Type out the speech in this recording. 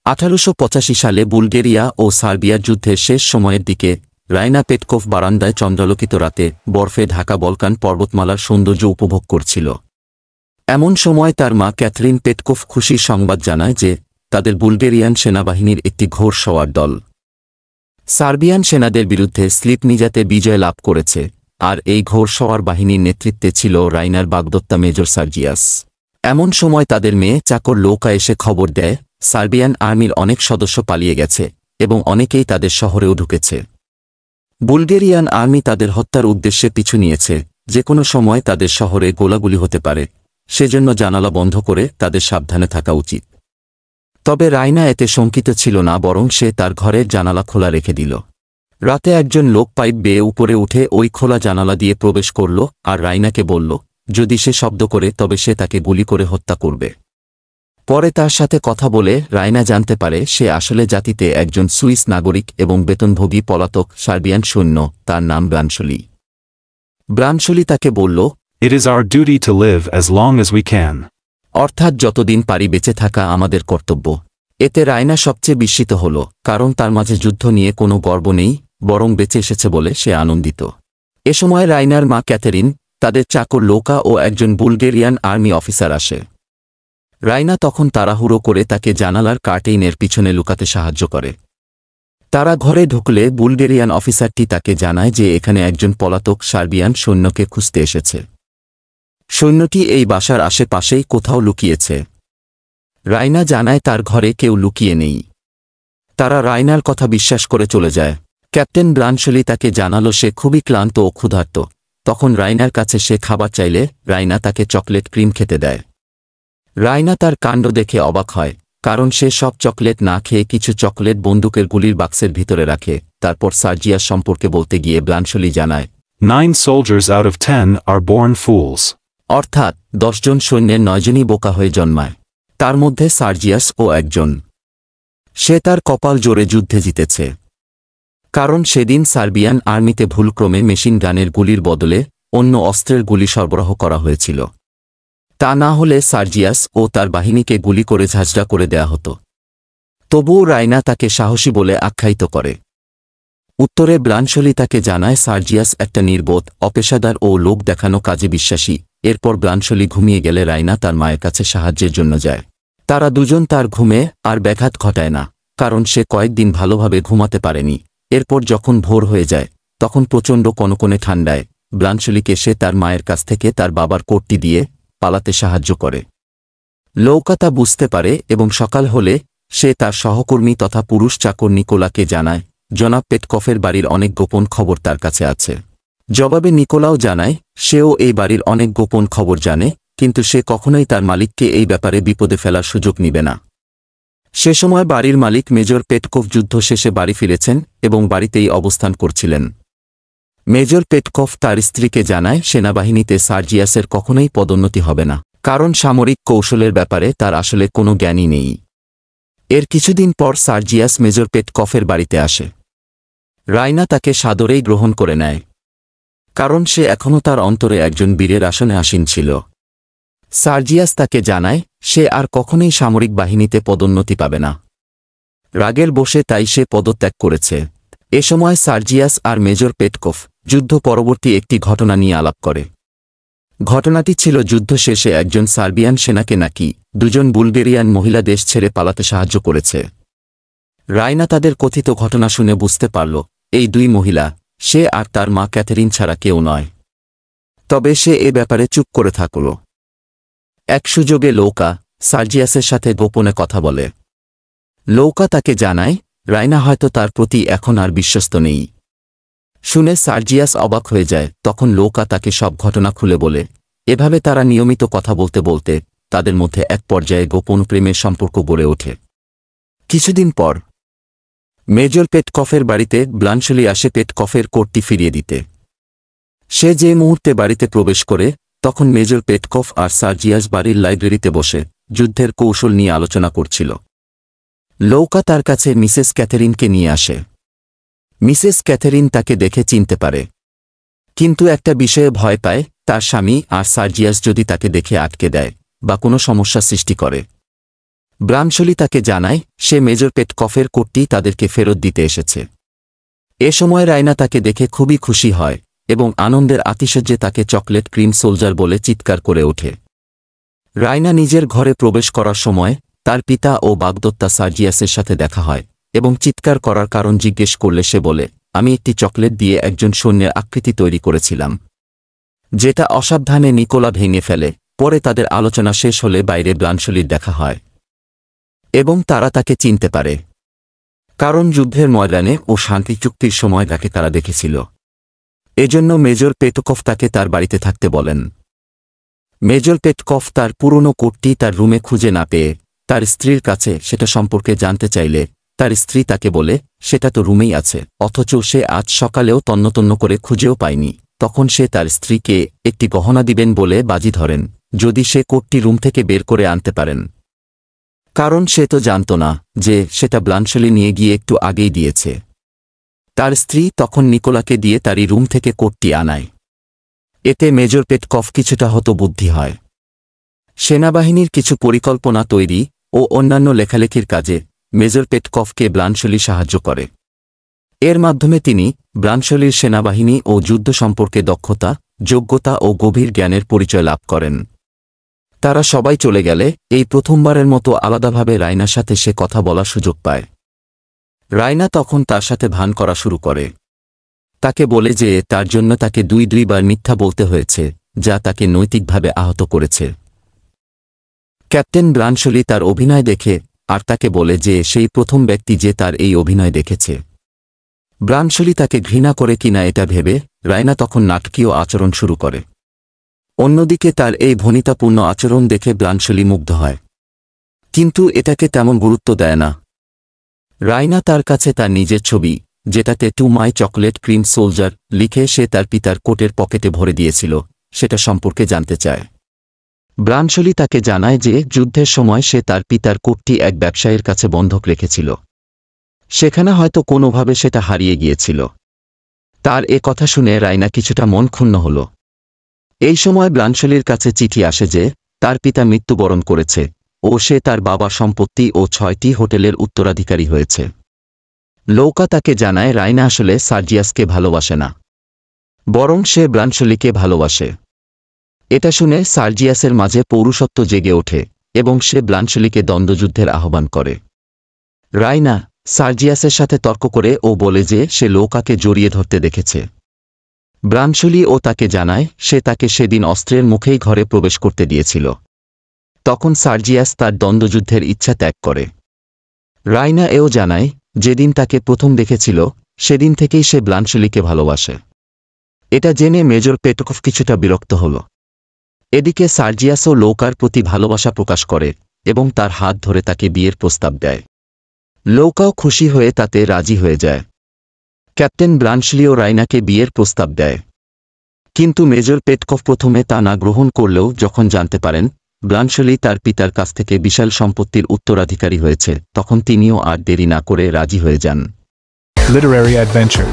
1885 সালে বুলগেরিয়া ও সার্বিয়ার যুদ্ধের শেষ সময়ের দিকে রাইনা পেটকোভ বারান্দায় চন্দ্রালোকিত রাতে বরফে ঢাকা বলকান পর্বতমালার সৌন্দর্য উপভোগ করছিল। এমন সময় তার মা ক্যাথরিন পেটকোভ খুশির সংবাদ জানায় যে তাদের বুলগেরিয়ান সেনাবাহিনীর একটি ঘোড়সওয়ার দল সার্বিয়ান সেনাদের বিরুদ্ধে স্লিপনিজাতে বিজয় লাভ করেছে, আর এই ঘোড়সওয়ার বাহিনীর নেতৃত্বে ছিল রাইনার বাগদত্তা মেজর সার্জিয়াস। এমন সময় তাদের মেয়ে চাকর লৌকা এসে খবর দেয় সার্বিয়ান আর্মির অনেক সদস্য পালিয়ে গেছে এবং অনেকেই তাদের শহরেও ঢুকেছে। বুলগেরিয়ান আর্মি তাদের হত্যার উদ্দেশ্যে পিছু নিয়েছে, যে কোনো সময় তাদের শহরে গোলাগুলি হতে পারে, সেজন্য জানালা বন্ধ করে তাদের সাবধানে থাকা উচিত। তবে রাইনা এতে শঙ্কিত ছিল না, বরং সে তার ঘরের জানালা খোলা রেখে দিল। রাতে একজন লোক পাইপ বেয়ে উপরে উঠে ওই খোলা জানালা দিয়ে প্রবেশ করল আর রাইনাকে বলল যদি সে শব্দ করে তবে সে তাকে গুলি করে হত্যা করবে। পরে তার সাথে কথা বলে রাইনা জানতে পারে সে আসলে জাতিতে একজন সুইস নাগরিক এবং বেতনভোগী পলাতক সার্বিয়ান সৈন্য, তার নাম ব্রানশলি। ব্রানশলি তাকে বলল, "It is our duty to live as long as we can." অর্থাৎ যতদিন পারি বেঁচে থাকা আমাদের কর্তব্য। এতে রাইনা সবচেয়ে বিস্মিত হল, কারণ তার মাঝে যুদ্ধ নিয়ে কোনো গর্ব নেই, বরং বেঁচে এসেছে বলে সে আনন্দিত। এ সময় রাইনার মা ক্যাথেরিন, তাদের চাকর লৌকা ও একজন বুলগেরিয়ান আর্মি অফিসার আসে। রাইনা তখন তাড়াহুড়ো করে তাকে জানালার কার্টেইনের পিছনে লুকাতে সাহায্য করে। তারা ঘরে ঢুকলে বুলগেরিয়ান অফিসারটি তাকে জানায় যে এখানে একজন পলাতক সার্বিয়ান সৈন্যকে খুঁজতে এসেছে। সৈন্যটি এই বাসার আশেপাশেই কোথাও লুকিয়েছে। রাইনা জানায় তার ঘরে কেউ লুকিয়ে নেই। তারা রাইনার কথা বিশ্বাস করে চলে যায়। ক্যাপ্টেন ব্রানশলি তাকে জানালো সে খুবই ক্লান্ত ও ক্ষুধার্ত। তখন রাইনার কাছে সে খাবার চাইলে রাইনা তাকে চকলেট ক্রিম খেতে দেয়। রাইনা তার কাণ্ড দেখে অবাক হয়, কারণ সে সব চকলেট না খেয়ে কিছু চকলেট বন্দুকের গুলির বাক্সের ভিতরে রাখে। তারপর সার্জিয়াস সম্পর্কে বলতে গিয়ে ব্রানশলি জানায়, 9 soldiers out of 10 are born fools. অর্থাৎ 10 জন সৈন্যের 9 জনই বোকা হয়ে জন্মায়, তার মধ্যে সার্জিয়াস ও একজন। সে তার কপাল জোরে যুদ্ধে জিতেছে, কারণ সেদিন সার্বিয়ান আর্মিতে ভুলক্রমে মেশিন গানের গুলির বদলে অন্য অস্ত্রের গুলি সরবরাহ করা হয়েছিল। তা না হলে সার্জিয়াস ও তার বাহিনীকে গুলি করে ঝাঁঝরা করে দেয়া হতো। তবুও রাইনা তাকে সাহসী বলে আখ্যায়িত করে। উত্তরে ব্রানশলি তাকে জানায় সার্জিয়াস একটা নির্বোধ, অপেশাদার ও লোক দেখানো কাজে বিশ্বাসী। এরপর ব্রানশলি ঘুমিয়ে গেলে রাইনা তার মায়ের কাছে সাহায্যের জন্য যায়। তারা দুজন তার ঘুমে আর ব্যাঘাত ঘটায় না, কারণ সে কয়েকদিন ভালোভাবে ঘুমাতে পারেনি। এরপর যখন ভোর হয়ে যায় তখন প্রচণ্ড কনকনে ঠান্ডায় ব্রানশলিকে সে তার মায়ের কাছ থেকে তার বাবার কোটটি দিয়ে পালাতে সাহায্য করে। লৌকা তা বুঝতে পারে এবং সকাল হলে সে তার সহকর্মী তথা পুরুষ চাকর নিকোলাকে জানায় জনাব পেটকফের বাড়ির অনেক গোপন খবর তার কাছে আছে। জবাবে নিকোলাও জানায় সেও এই বাড়ির অনেক গোপন খবর জানে, কিন্তু সে কখনোই তার মালিককে এই ব্যাপারে বিপদে ফেলার সুযোগ নিবে না। সে সময় বাড়ির মালিক মেজর পেটকোভ যুদ্ধ শেষে বাড়ি ফিরেছেন এবং বাড়িতেই অবস্থান করছিলেন। মেজর পেটকোভ তার স্ত্রীকে জানায় সেনাবাহিনীতে সার্জিয়াসের কখনোই পদোন্নতি হবে না, কারণ সামরিক কৌশলের ব্যাপারে তার আসলে কোনো জ্ঞানই নেই। এর কিছুদিন পর সার্জিয়াস মেজর পেটকফের বাড়িতে আসে। রাইনা তাকে সাদরেই গ্রহণ করে নেয়, কারণ সে এখনও তার অন্তরে একজন বীরের আসনে আসীন ছিল। সার্জিয়াস তাকে জানায় সে আর কখনোই সামরিক বাহিনীতে পদোন্নতি পাবে না। রাগের বশে তাই সে পদত্যাগ করেছে। এ সময় সার্জিয়াস আর মেজর পেটকোভ যুদ্ধ পরবর্তী একটি ঘটনা নিয়ে আলাপ করে। ঘটনাটি ছিল যুদ্ধ শেষে একজন সার্বিয়ান সেনাকে নাকি 2 জন বুলগেরিয়ান মহিলা দেশ ছেড়ে পালাতে সাহায্য করেছে। রাইনা তাদের কথিত ঘটনা শুনে বুঝতে পারল এই 2 মহিলা সে আর তার মা ক্যাথেরিন ছাড়া কেউ নয়। তবে সে এ ব্যাপারে চুপ করে থাকল। এক সুযোগে লৌকা সার্জিয়াসের সাথে গোপনে কথা বলে। লৌকা তাকে জানায় রাইনা হয়তো তার প্রতি এখন আর বিশ্বস্ত নেই। শুনে সার্জিয়াস অবাক হয়ে যায়। তখন লৌকা তাকে সব ঘটনা খুলে বলে। এভাবে তারা নিয়মিত কথা বলতে বলতে তাদের মধ্যে এক পর্যায়ে গোপন প্রেমের সম্পর্ক গড়ে ওঠে। কিছুদিন পর মেজর পেটকফের বাড়িতে ব্রানশলি আসে পেটকফের কোটটি ফিরিয়ে দিতে। সে যে মুহূর্তে বাড়িতে প্রবেশ করে তখন মেজর পেটকফ আর সার্জিয়াস বাড়ির লাইব্রেরিতে বসে যুদ্ধের কৌশল নিয়ে আলোচনা করছিল। লৌকা তার কাছে মিসেস ক্যাথেরিনকে নিয়ে আসে। মিসেস ক্যাথেরিন তাকে দেখে চিনতে পারে, কিন্তু একটা বিষয়ে ভয় পায়, তার স্বামী আর সার্জিয়াস যদি তাকে দেখে আটকে দেয় বা কোনো সমস্যা সৃষ্টি করে। ব্রানশলি তাকে জানায় সে মেজর পেটকফের কোটটি তাদেরকে ফেরত দিতে এসেছে। এ সময় রায়না তাকে দেখে খুবই খুশি হয় এবং আনন্দের আতিশয্যে তাকে চকলেট ক্রিম সোলজার বলে চিৎকার করে ওঠে। রায়না নিজের ঘরে প্রবেশ করার সময় তার পিতা ও বাগদত্তা সার্জিয়াসের সাথে দেখা হয় এবং চিৎকার করার কারণ জিজ্ঞেস করলে সে বলে, আমি একটি চকলেট দিয়ে একজন সৈন্যের আকৃতি তৈরি করেছিলাম, যেটা অসাবধানে নিকোলা ভেঙে ফেলে। পরে তাদের আলোচনা শেষ হলে বাইরে ব্রানশলির দেখা হয় এবং তারা তাকে চিনতে পারে, কারণ যুদ্ধের ময়দানে ও শান্তি চুক্তির সময় তাকে তারা দেখেছিল। এজন্য মেজর পেটকফ তাকে তার বাড়িতে থাকতে বলেন। মেজর পেটকফ তার পুরনো কোটটি তার রুমে খুঁজে না পেয়ে তার স্ত্রীর কাছে সেটা সম্পর্কে জানতে চাইলে তার স্ত্রী তাকে বলে, সেটা তো রুমেই আছে, অথচ সে আজ সকালেও তন্নতন্ন করে খুঁজেও পায়নি। তখন সে তার স্ত্রীকে একটি গহনা দিবেন বলে বাজি ধরেন যদি সে কোটটি রুম থেকে বের করে আনতে পারেন, কারণ সে তো জানত না যে সেটা ব্রানশলি নিয়ে গিয়ে একটু আগেই দিয়েছে। তার স্ত্রী তখন নিকোলাকে দিয়ে তারই রুম থেকে কোটটি আনায়। এতে মেজর পেটকফ কিছুটা হতবুদ্ধি হয়। সেনাবাহিনীর কিছু পরিকল্পনা তৈরি ও অন্যান্য লেখালেখির কাজে মেজর পেটকফকে ব্রানশলি সাহায্য করে। এর মাধ্যমে তিনি ব্রানশলির সেনাবাহিনী ও যুদ্ধ সম্পর্কে দক্ষতা, যোগ্যতা ও গভীর জ্ঞানের পরিচয় লাভ করেন। তারা সবাই চলে গেলে এই প্রথমবারের মতো আলাদাভাবে রায়নার সাথে সে কথা বলার সুযোগ পায়। রায়না তখন তার সাথে ভান করা শুরু করে। তাকে বলে যে তার জন্য তাকে দুইবার মিথ্যা বলতে হয়েছে, যা তাকে নৈতিকভাবে আহত করেছে। ক্যাপ্টেন ব্রানশলি তার অভিনয় দেখে আর তাকে বলে যে সেই প্রথম ব্যক্তি যে তার এই অভিনয় দেখেছে। ব্রানশলি তাকে ঘৃণা করে কিনা এটা ভেবে রায়না তখন নাটকীয় আচরণ শুরু করে। অন্যদিকে তার এই ভনিতাপূর্ণ আচরণ দেখে ব্রানশলি মুগ্ধ হয়, কিন্তু এটাকে তেমন গুরুত্ব দেয় না। রায়না তার কাছে তার নিজের ছবি, যেটাতে to my chocolate cream soldier লিখে সে তার পিতার কোটের পকেটে ভরে দিয়েছিল, সেটা সম্পর্কে জানতে চায়। ব্রানশলি তাকে জানায় যে যুদ্ধের সময় সে তার পিতার কোটটি এক ব্যবসায়ীর কাছে বন্ধক রেখেছিল, সেখানে হয়তো কোনোভাবে সেটা হারিয়ে গিয়েছিল। তার এ কথা শুনে রায়না কিছুটা মন ক্ষুণ্ণ হল। এই সময় ব্রানশলির কাছে চিঠি আসে যে তার পিতা মৃত্যুবরণ করেছে ও সে তার বাবার সম্পত্তি ও 6টি হোটেলের উত্তরাধিকারী হয়েছে। লৌকা তাকে জানায় রায়না আসলে সার্জিয়াসকে ভালোবাসে না, বরং সে ব্রানশলিকে ভালোবাসে। এটা শুনে সার্জিয়াসের মাঝে পৌরুষত্ব জেগে ওঠে এবং সে ব্রানশলিকে দ্বন্দ্বযুদ্ধের আহ্বান করে। রায়না সার্জিয়াসের সাথে তর্ক করে ও বলে যে সে লৌকাকে জড়িয়ে ধরতে দেখেছে। ব্রানশলি ও তাকে জানায় সে তাকে সেদিন অস্ত্রের মুখেই ঘরে প্রবেশ করতে দিয়েছিল। তখন সার্জিয়াস তার দ্বন্দ্বযুদ্ধের ইচ্ছা ত্যাগ করে। রায়না এও জানায় যেদিন তাকে প্রথম দেখেছিল সেদিন থেকেই সে ব্রানশলিকে ভালোবাসে। এটা জেনে মেজর পেটকফ কিছুটা বিরক্ত হল। এদিকে সার্জিয়াসও লৌকার প্রতি ভালোবাসা প্রকাশ করে এবং তার হাত ধরে তাকে বিয়ের প্রস্তাব দেয়। লৌকাও খুশি হয়ে তাতে রাজি হয়ে যায়। ক্যাপ্টেন ব্রানশলিও রায়নাকে বিয়ের প্রস্তাব দেয়, কিন্তু মেজর পেটকফ প্রথমে তা না গ্রহণ করলেও যখন জানতে পারেন ব্রানশলি তার পিতার কাছ থেকে বিশাল সম্পত্তির উত্তরাধিকারী হয়েছে, তখন তিনিও আর দেরি না করে রাজি হয়ে যান। Literary adventure.